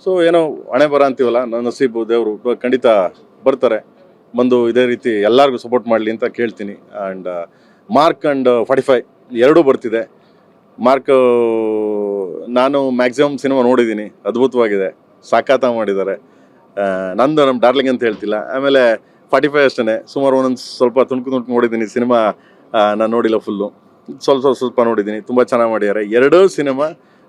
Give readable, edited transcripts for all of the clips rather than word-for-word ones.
So ಏನೋ ಹಣೆ ಬರ ಅಂತೀವಲ್ಲ, ನನ್ನ ನಸೀಬು ದೇವರು ಖಂಡಿತ ಬರ್ತಾರೆ. ಬಂದು ಇದೇ ರೀತಿ ಎಲ್ಲರಿಗೂ ಸಪೋರ್ಟ್ ಮಾಡಲಿ ಅಂತ ಕೇಳ್ತೀನಿ. ಆ್ಯಂಡ್ ಮಾರ್ಕ್ ಆ್ಯಂಡ್ 45 ಎರಡೂ ಬರ್ತಿದೆ. ಮಾರ್ಕ್ ನಾನು ಮ್ಯಾಕ್ಸಿಮಮ್ ಸಿನಿಮಾ ನೋಡಿದ್ದೀನಿ, ಅದ್ಭುತವಾಗಿದೆ, ಸಾಕಾತ ಮಾಡಿದ್ದಾರೆ. ನಂದು ನಮ್ಮ ಡಾರ್ಲಿಂಗ್ ಅಂತ ಹೇಳ್ತಿಲ್ಲ. ಆಮೇಲೆ 45 ಅಷ್ಟೇ, ಸುಮಾರು ಒಂದೊಂದು ಸ್ವಲ್ಪ ತುಣುಕು ನೋಡಿದ್ದೀನಿ. ಸಿನಿಮಾ ನಾನು ನೋಡಿಲ್ಲ ಫುಲ್ಲು, ಸ್ವಲ್ಪ ನೋಡಿದ್ದೀನಿ. ತುಂಬ ಚೆನ್ನಾಗಿ ಮಾಡಿದ್ದಾರೆ. ಎರಡೂ ಸಿನಿಮಾ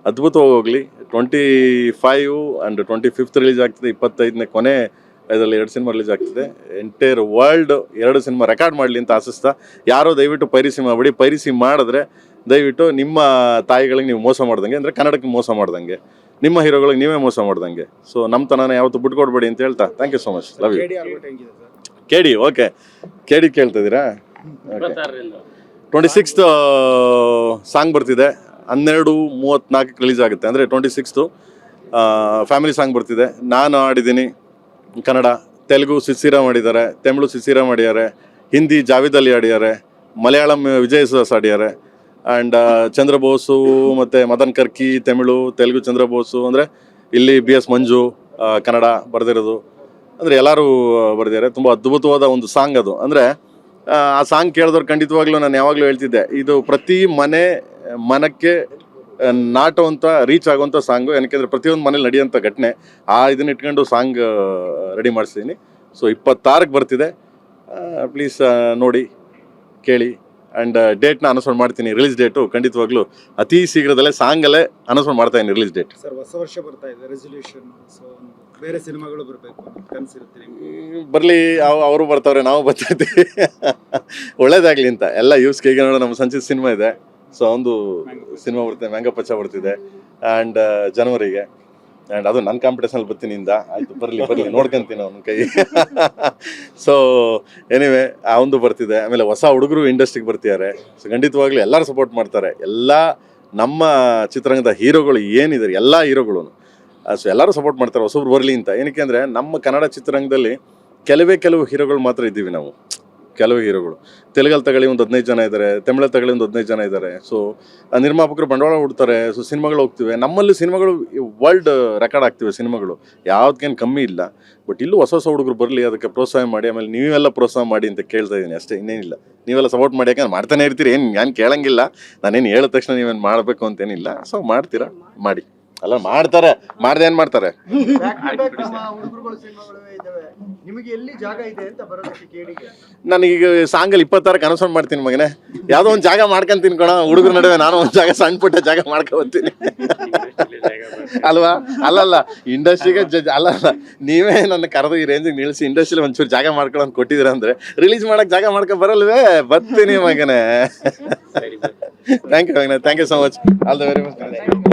ಅದ್ಭುತವಾಗಿ ಹೋಗಲಿ. 25 ಆ್ಯಂಡ್ 25th ರಿಲೀಸ್ ಆಗ್ತಿದೆ. 25ನೇ ಕೊನೆ ಇದರಲ್ಲಿ 2 ಸಿನಿಮಾ ರಿಲೀಸ್ ಆಗ್ತಿದೆ. ಎಂಟೈರ್ ವರ್ಲ್ಡ್ 2 ಸಿನಿಮಾ ರೆಕಾರ್ಡ್ ಮಾಡಲಿ ಅಂತ ಆಶಿಸ್ತಾ, ಯಾರೋ ದಯವಿಟ್ಟು ಪೈರಿಸಿ ಮಾಡಬೇಡಿ. ಪೈರಿಸಿ ಮಾಡಿದ್ರೆ ದಯವಿಟ್ಟು ನಿಮ್ಮ ತಾಯಿಗಳಿಗೆ ನೀವು ಮೋಸ ಮಾಡ್ದಂಗೆ, ಅಂದರೆ ಕನ್ನಡಕ್ಕೆ ಮೋಸ ಮಾಡ್ದಂಗೆ, ನಿಮ್ಮ ಹೀರೋಗಳಿಗೆ ನೀವೇ ಮೋಸ ಮಾಡ್ದಂಗೆ. ಸೊ ನಮ್ಮ ತನನ ಯಾವತ್ತು ಬಿಟ್ಕೊಡ್ಬೇಡಿ ಅಂತ ಹೇಳ್ತಾ, thank you so much. Love you. KD okay, KD ಕೇಳ್ತಿದ್ದೀರಾ? ಓಕೆ, 26th ಸಾಂಗ್ ಬರ್ತಿದೆ. 12:34 ರಿಲೀಸ್ ಆಗುತ್ತೆ, ಅಂದರೆ 26th ಫ್ಯಾಮಿಲಿ ಸಾಂಗ್ ಬರ್ತಿದೆ. ನಾನು ಆಡಿದ್ದೀನಿ ಕನ್ನಡ, ತೆಲುಗು ಸಿಸಿರಾ ಮಾಡಿದ್ದಾರೆ, ತಮಿಳು ಸಿಸಿರಾ ಮಾಡಿದ್ದಾರೆ, ಹಿಂದಿ ಜಾವೇದ್ ಅಲಿ ಆಡಿದ್ದಾರೆ, ಮಲಯಾಳಂ ವಿಜಯ್ ಸುಹಾಸ್ ಆಡಿದ್ದಾರೆ. ಆ್ಯಂಡ್ ಚಂದ್ರಬೋಸು ಮತ್ತು ಮದನ್ ಕರ್ಕಿ ತಮಿಳು, ತೆಲುಗು ಚಂದ್ರಬೋಸು, ಅಂದರೆ ಇಲ್ಲಿ BS ಮಂಜು ಕನ್ನಡ ಬರೆದಿರೋದು, ಅಂದರೆ ಎಲ್ಲರೂ ಬರೆದಿದ್ದಾರೆ. ತುಂಬ ಅದ್ಭುತವಾದ ಒಂದು ಸಾಂಗ್ ಅದು. ಅಂದರೆ ಆ ಸಾಂಗ್ ಕೇಳಿದವ್ರು ಖಂಡಿತವಾಗ್ಲೂ ನಾನು ಯಾವಾಗಲೂ ಹೇಳ್ತಿದ್ದೆ, ಇದು ಪ್ರತಿ ಮನಕ್ಕೆ ನಾಟುವಂಥ, ರೀಚ್ ಆಗುವಂಥ ಸಾಂಗು. ಏನಕ್ಕೆಂದರೆ ಪ್ರತಿಯೊಂದು ಮನೇಲಿ ನಡೆಯುವಂಥ ಘಟನೆ. ಇದನ್ನ ಇಟ್ಕೊಂಡು ಸಾಂಗ್ ರೆಡಿ ಮಾಡಿಸಿದ್ದೀನಿ. ಸೊ 26ಕ್ಕೆ ಬರ್ತಿದೆ. ಪ್ಲೀಸ್ ನೋಡಿ, ಕೇಳಿ. ಆ್ಯಂಡ್ ಡೇಟ್ನ ಅನೌನ್ಸ್ಮೆಂಟ್ ಮಾಡ್ತೀನಿ, ರಿಲೀಸ್ ಡೇಟು ಖಂಡಿತವಾಗ್ಲೂ ಅತಿ ಶೀಘ್ರದಲ್ಲೇ ಸಾಂಗಲ್ಲೇ ಅನೌನ್ಸ್ಮೆಂಟ್ ಮಾಡ್ತಾ ಇದ್ದೀನಿ ರಿಲೀಸ್ ಡೇಟ್. ಸರ್, ಹೊಸ ವರ್ಷ ಬರ್ತಾ ಇದೆ, ರೆಸಲ್ಯೂಷನ್, ಸೊ ಬೇರೆ ಸಿನಿಮಾಗಳು ಬರಬೇಕು ಕನಸಿರುತ್ತೆ ನಿಮಗೆ? ಬರಲಿ, ಅವರು ಬರ್ತಾವ್ರೆ, ನಾವು ಬರ್ತಾ ಇದ್ದೀವಿ. ಒಳ್ಳೇದಾಗಲಿ ಅಂತ ಎಲ್ಲ ಯೂಸ್ಗೆ. ಈಗ ನೋಡೋ ನಮ್ಮ ಸಂಚಿತ್ ಸಿನಿಮಾ ಇದೆ, ಸೊ ಒಂದು ಸಿನಿಮಾ ಬರ್ತಿದೆ, ಮ್ಯಾಂಗೋ ಪಚ್ಚ ಬರ್ತಿದೆ. ಆ್ಯಂಡ್ ಜನವರಿಗೆ, ಆ್ಯಂಡ್ ಅದು ನನ್ನ ಕಾಂಪಿಟೇಷನಲ್ಲಿ ಬರ್ತೀನಿ ಇಂದ. ಆಯಿತು, ಬರಲಿ ನೋಡ್ಕೊಂತೀನಿ ಅವನ ಕೈ. ಸೊ ಎನಿವೆ ಅವನದು ಬರ್ತಿದೆ. ಆಮೇಲೆ ಹೊಸ ಹುಡುಗರು ಇಂಡಸ್ಟ್ರಿಗೆ ಬರ್ತಿದ್ದಾರೆ. ಸೊ ಖಂಡಿತವಾಗ್ಲೂ ಎಲ್ಲರೂ ಸಪೋರ್ಟ್ ಮಾಡ್ತಾರೆ. ಎಲ್ಲ ನಮ್ಮ ಚಿತ್ರರಂಗದ ಹೀರೋಗಳು ಏನಿದ್ದಾರೆ, ಎಲ್ಲ ಹೀರೋಗಳು ಸೊ ಎಲ್ಲರೂ ಸಪೋರ್ಟ್ ಮಾಡ್ತಾರೆ, ಹೊಸಬ್ರು ಬರಲಿ ಅಂತ. ಏನಕ್ಕೆ ಅಂದರೆ ನಮ್ಮ ಕನ್ನಡ ಚಿತ್ರರಂಗದಲ್ಲಿ ಕೆಲವು ಹೀರೋಗಳು ಮಾತ್ರ ಇದ್ದೀವಿ ನಾವು. ಕೆಲವು ಹೀರೋಗಳು ತೆಲುಗಲ್ಲಿ ತಗೊಳ್ಳಿ ಒಂದು 15 ಜನ ಇದ್ದಾರೆ, ತಮಿಳಲ್ಲಿ ತಗೊಳ್ಳಿ ಒಂದು 15 ಜನ ಇದ್ದಾರೆ. ಸೊ ನಿರ್ಮಾಪಕರು ಬಂಡವಾಳ ಹುಡ್ತಾರೆ, ಸೊ ಸಿನಿಮಾಗಳು ಹೋಗ್ತಿವೆ. ನಮ್ಮಲ್ಲಿ ಸಿನಿಮಾಗಳು ವರ್ಲ್ಡ್ ರೆಕಾರ್ಡ್ ಆಗ್ತಿವೆ, ಸಿನಿಮಾಗಳು ಯಾವುದಕ್ಕೇನು ಕಮ್ಮಿ ಇಲ್ಲ. ಬಟ್ ಇಲ್ಲೂ ಹೊಸ ಹುಡುಗರು ಬರಲಿ, ಅದಕ್ಕೆ ಪ್ರೋತ್ಸಾಹ ಮಾಡಿ. ಆಮೇಲೆ ನೀವೆಲ್ಲ ಪ್ರೋತ್ಸಾಹ ಮಾಡಿ ಅಂತ ಕೇಳ್ತಾ ಇದ್ದೀನಿ ಅಷ್ಟೇ, ಇನ್ನೇನಿಲ್ಲ. ನೀವೆಲ್ಲ ಸಪೋರ್ಟ್ ಮಾಡಿ, ಯಾಕಂದ್ರೆ ಮಾಡ್ತಾನೆ ಇರ್ತೀರಿ, ನಾನು ಕೇಳಂಗಿಲ್ಲ. ನಾನೇನು ಹೇಳಿದ ತಕ್ಷಣ ನೀವೇನು ಮಾಡಬೇಕು ಅಂತೇನಿಲ್ಲ. ಸೊ ಮಾಡ್ತೀರಾ, ಮಾಡಿ. ಅಲ್ಲ ಮಾಡ್ತಾರೆ, ಮಾಡ್ದೆ ಏನು ಮಾಡ್ತಾರೆ. ನಿಮಗೆ ಎಲ್ಲಿ ಜಾಗ ಇದೆ ಅಂತ ಬರೋದಕ್ಕೆ KDಗೆ? ನನಗೀಗ ಸಾಂಗಲ್ಲಿ 26ಕ್ಕೆ ಅನೌನ್ಸ್ಮೆಂಟ್ ಮಾಡ್ತೀನಿ ಮಗನೇ. ಯಾವುದೋ ಒಂದು ಜಾಗ ಮಾಡ್ಕೊಂತೀನಿ ಕಣ, ಹುಡುಗರ ನಡುವೆ ನಾನು ಒಂದು ಜಾಗ, ಸಣ್ಣ ಪುಟ್ಟ ಜಾಗ ಮಾಡ್ಕೊತೀನಿ ಅಲ್ವಾ? ಅಲ್ಲಲ್ಲ, ಇಂಡಸ್ಟ್ರಿಗೆ ಅಲ್ಲಲ್ಲ, ನೀವೇ ನನ್ನ ಕರೆದು ಈ ರೇಂಜಿಗೆ ನಿಲ್ಲಿಸಿ ಇಂಡಸ್ಟ್ರಿಯಲ್ಲಿ ಒಂಚೂರು ಜಾಗ ಮಾಡ್ಕೊಳ್ಳೋದು ಕೊಟ್ಟಿದ್ದೀರ ಅಂದರೆ ರಿಲೀಸ್ ಮಾಡೋಕ್ಕೆ ಜಾಗ ಮಾಡ್ಕೊ ಬರಲ್ವೇ? ಬರ್ತೀನಿ ಮಗನೇ. ಥ್ಯಾಂಕ್ ಯು ಮಗನೇ, thank you so much. All the very much.